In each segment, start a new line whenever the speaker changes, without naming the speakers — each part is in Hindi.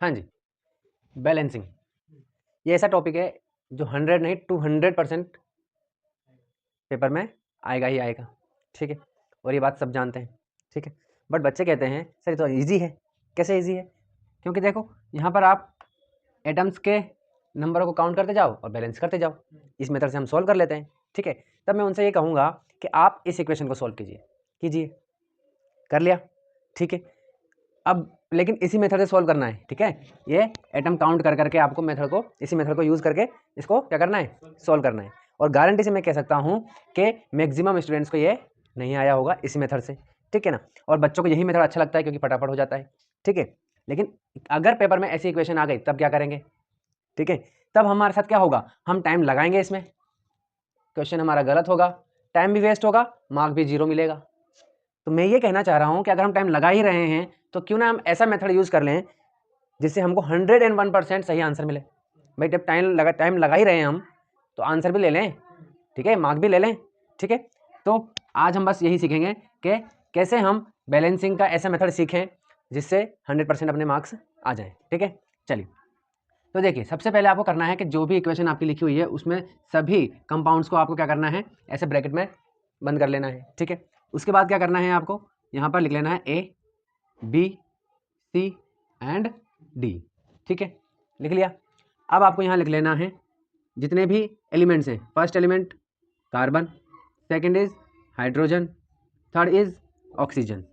हाँ जी, बैलेंसिंग ये ऐसा टॉपिक है जो 100 नहीं 200% पेपर में आएगा ही आएगा, ठीक है। और ये बात सब जानते हैं, ठीक है। बट बच्चे कहते हैं सर ये तो ईजी है। कैसे ईजी है? क्योंकि देखो यहाँ पर आप एटम्स के नंबर को काउंट करते जाओ और बैलेंस करते जाओ। इस मेथड से हम सॉल्व कर लेते हैं, ठीक है। तब मैं उनसे ये कहूँगा कि आप इस इक्वेशन को सॉल्व कीजिए। कर लिया, ठीक है। अब लेकिन इसी मेथड से सॉल्व करना है, ठीक है। ये एटम काउंट कर करके आपको मेथड को इसी मेथड को यूज़ करके इसको क्या करना है, सॉल्व करना है। और गारंटी से मैं कह सकता हूँ कि मैक्सिमम स्टूडेंट्स को ये नहीं आया होगा इसी मेथड से, ठीक है ना। और बच्चों को यही मेथड अच्छा लगता है क्योंकि फटाफट हो जाता है, ठीक है। लेकिन अगर पेपर में ऐसी इक्वेशन आ गई तब क्या करेंगे, ठीक है। तब हमारे साथ क्या होगा, हम टाइम लगाएंगे इसमें, क्वेश्चन हमारा गलत होगा, टाइम भी वेस्ट होगा, मार्क भी 0 मिलेगा। तो मैं ये कहना चाह रहा हूँ कि अगर हम टाइम लगा ही रहे हैं तो क्यों ना हम ऐसा मेथड यूज़ कर लें जिससे हमको 101% सही आंसर मिले। भाई जब टाइम लगा ही रहे हैं हम तो आंसर भी ले लें, ठीक है, मार्क भी ले लें, ठीक है। तो आज हम बस यही सीखेंगे कि कैसे हम बैलेंसिंग का ऐसा मेथड सीखें जिससे 100% अपने मार्क्स आ जाएं, ठीक है। चलिए, तो देखिए सबसे पहले आपको करना है कि जो भी इक्वेशन आपकी लिखी हुई है उसमें सभी कंपाउंड्स को आपको क्या करना है, ऐसे ब्रैकेट में बंद कर लेना है, ठीक है। उसके बाद क्या करना है, आपको यहाँ पर लिख लेना है A, B, C and D, ठीक है, लिख लिया। अब आपको यहाँ लिख लेना है जितने भी एलिमेंट्स हैं। First element carbon, second is hydrogen, third is oxygen,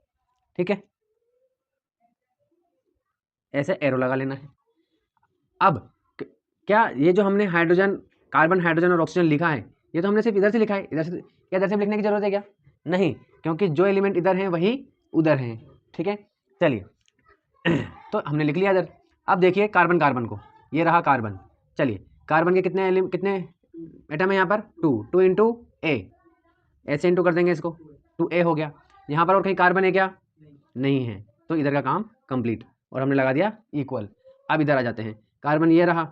ठीक है। ऐसे एरो लगा लेना है। अब क्या ये जो हमने हाइड्रोजन, कार्बन, हाइड्रोजन और ऑक्सीजन लिखा है ये तो हमने सिर्फ इधर से लिखा है, इधर से क्या इधर से लिखने की जरूरत है क्या? नहीं, क्योंकि जो एलिमेंट इधर हैं वही उधर हैं, ठीक है। चलिए तो हमने लिख लिया इधर। अब देखिए कार्बन को, ये रहा कार्बन। चलिए कार्बन के कितने एटम है यहाँ पर? 2 इंटू ए, ऐसे इंटू कर देंगे इसको, 2A हो गया। यहाँ पर और कहीं कार्बन है क्या? नहीं है, तो इधर का काम कंप्लीट और हमने लगा दिया इक्वल। अब इधर आ जाते हैं, कार्बन ये रहा,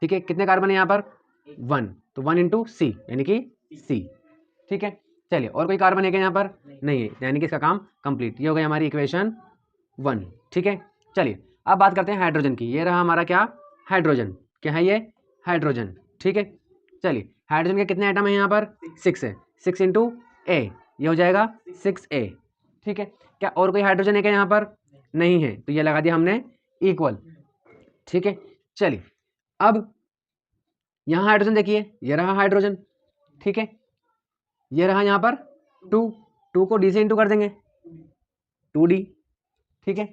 ठीक है। कितने कार्बन है यहाँ पर? 1, तो 1 इंटू सी यानी कि C, ठीक है। चलिए और कोई कार्बन है क्या यहाँ पर? नहीं है, यानी कि इसका काम कंप्लीट। ये हो गई हमारी इक्वेशन 1, ठीक है। चलिए अब बात करते हैं हाइड्रोजन की। ये रहा हमारा क्या? हाइड्रोजन। क्या है ये? हाइड्रोजन, ठीक है। चलिए हाइड्रोजन के कितने एटम है यहाँ पर? 6 है, 6 इंटू ए, ये हो जाएगा 6A, ठीक है। क्या और कोई हाइड्रोजन है क्या यहाँ पर? नहीं है, तो ये लगा दिया हमने इक्वल, ठीक है। चलिए अब यहाँ हाइड्रोजन देखिए, ये रहा हाइड्रोजन, ठीक है। ये रहा यहाँ पर 2 को D से इंटू कर देंगे, 2D, ठीक है।